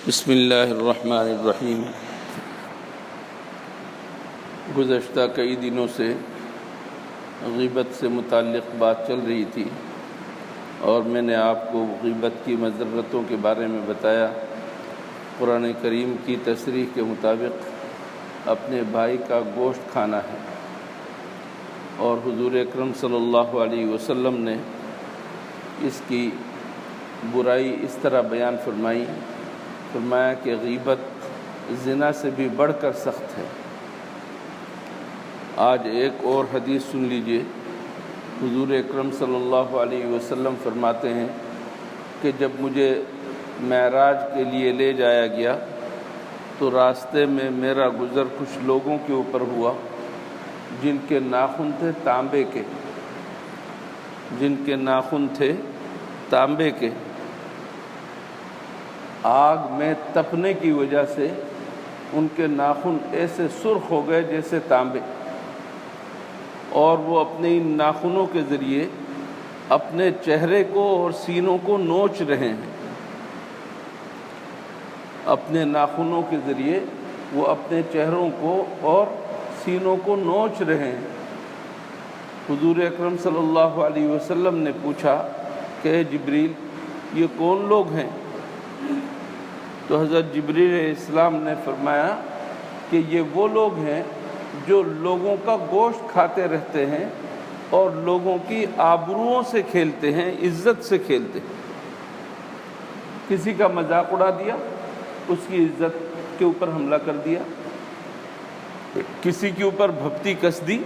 بسم اللہ الرحمن الرحیم۔ گزشتہ کئی دنوں سے غیبت سے متعلق بات چل رہی تھی اور میں نے آپ کو غیبت کی مضرتوں کے بارے میں بتایا۔ قرآن کریم کی تصریح کے مطابق اپنے بھائی کا گوشت کھانا ہے، اور حضور اکرم صلی اللہ علیہ وسلم نے اس کی برائی اس طرح بیان فرمایا کہ غیبت زنا سے بھی بڑھ کر سخت ہے۔ آج ایک اور حدیث سن لیجئے۔ حضور اکرم صلی اللہ علیہ وسلم فرماتے ہیں کہ جب مجھے معراج کے لیے لے جایا گیا تو راستے میں میرا گزر کچھ لوگوں کے اوپر ہوا جن کے ناخن تھے تانبے کے، آگ میں تپنے کی وجہ سے ان کے ناخن ایسے سرخ ہو گئے جیسے تانبے، اور وہ اپنے ان ناخنوں کے ذریعے اپنے چہرے کو اور سینوں کو نوچ رہے ہیں۔ اپنے ناخنوں کے ذریعے وہ اپنے چہروں کو اور سینوں کو نوچ رہے ہیں۔ حضور اکرم صلی اللہ علیہ وسلم نے پوچھا کہ اے جبریل، یہ کون لوگ ہیں؟ تو حضرت جبریل علیہ السلام نے فرمایا کہ یہ وہ لوگ ہیں جو لوگوں کا گوشت کھاتے رہتے ہیں اور لوگوں کی آبروؤں سے کھیلتے ہیں، عزت سے کھیلتے ہیں۔ کسی کا مذاق اڑا دیا، اس کی عزت کے اوپر حملہ کر دیا، کسی کے اوپر بھپتی کس دی،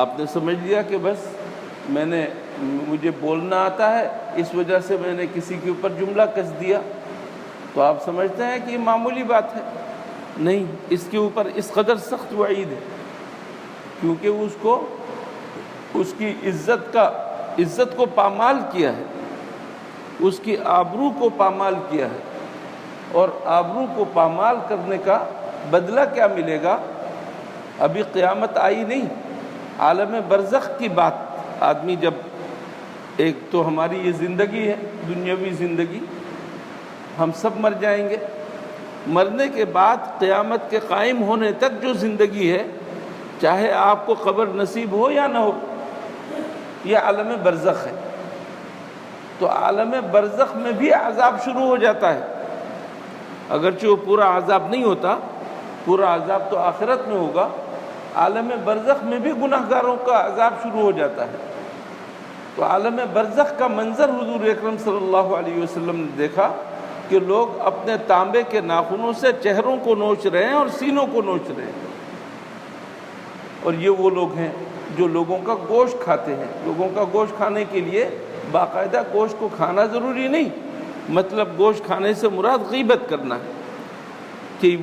آپ نے سمجھ لیا کہ بس مجھے بولنا آتا ہے، اس وجہ سے میں نے کسی کے اوپر جملہ کس دیا، تو آپ سمجھتے ہیں کہ یہ معمولی بات ہے۔ نہیں، اس کے اوپر اس قدر سخت وعید ہے، کیونکہ اس کی عزت کو پامال کیا ہے، اس کی آبرو کو پامال کیا ہے، اور آبرو کو پامال کرنے کا بدلہ کیا ملے گا؟ ابھی قیامت آئی نہیں، عالم برزخ کی بات۔ آدمی جب ایک تو ہماری یہ زندگی ہے، دنیاوی زندگی، ہم سب مر جائیں گے۔ مرنے کے بعد قیامت کے قائم ہونے تک جو زندگی ہے، چاہے آپ کو قبر نصیب ہو یا نہ ہو، یہ عالم برزخ ہے۔ تو عالم برزخ میں بھی عذاب شروع ہو جاتا ہے، اگرچہ وہ پورا عذاب نہیں ہوتا، پورا عذاب تو آخرت میں ہوگا، عالم برزخ میں بھی گناہ گاروں کا عذاب شروع ہو جاتا ہے۔ تو عالم برزخ کا منظر حضور اکرم صلی اللہ علیہ وسلم نے دیکھا کہ لوگ اپنے تانبے کے ناخنوں سے چہروں کو نوچ رہے ہیں اور سینوں کو نوچ رہے ہیں، اور یہ وہ لوگ ہیں جو لوگوں کا گوشت کھاتے ہیں۔ لوگوں کا گوشت کھانے کے لیے باقاعدہ گوشت کو کھانا ضروری نہیں، مطلب گوشت کھانے سے مراد غیبت کرنا ہے، کہ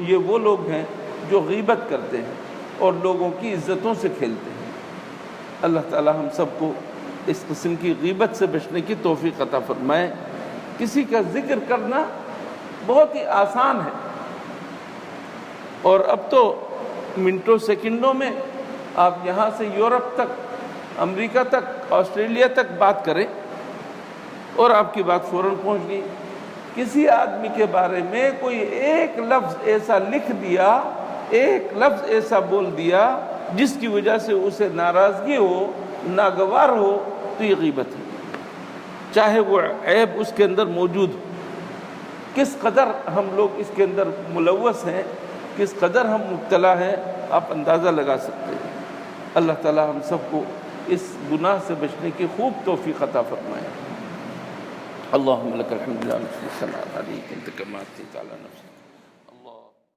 یہ وہ لوگ ہیں جو غیبت کرتے ہیں اور لوگوں کی عزتوں سے کھیلتے ہیں۔ اللہ تعالی ہم سب کو اس قسم کی غیبت سے بچنے کی توفیق عطا فرمائے۔ کسی کا ذکر کرنا بہت ہی آسان ہے، اور اب تو منٹوں سیکنڈوں میں آپ یہاں سے یورپ تک، امریکہ تک، آسٹریلیا تک بات کریں اور آپ کی بات فوراً پہنچ گئی۔ کسی آدمی کے بارے میں کوئی ایک لفظ ایسا لکھ دیا، ایک لفظ ایسا بول دیا جس کی وجہ سے اسے ناراضگی ہو، ناگوار ہو، تو یہ غیبت ہے، چاہے وہ عیب اس کے اندر موجود ہو۔ کس قدر ہم لوگ اس کے اندر ملوث ہیں، کس قدر ہم مبتلا ہیں، آپ اندازہ لگا سکتے ہیں۔ اللہ تعالی ہم سب کو اس گناہ سے بچنے کی خوب توفیق عطا فرمائے۔ اللہم لک الحمد لا نحصی ثناء علیک انت کما اثنیت علی نفسک۔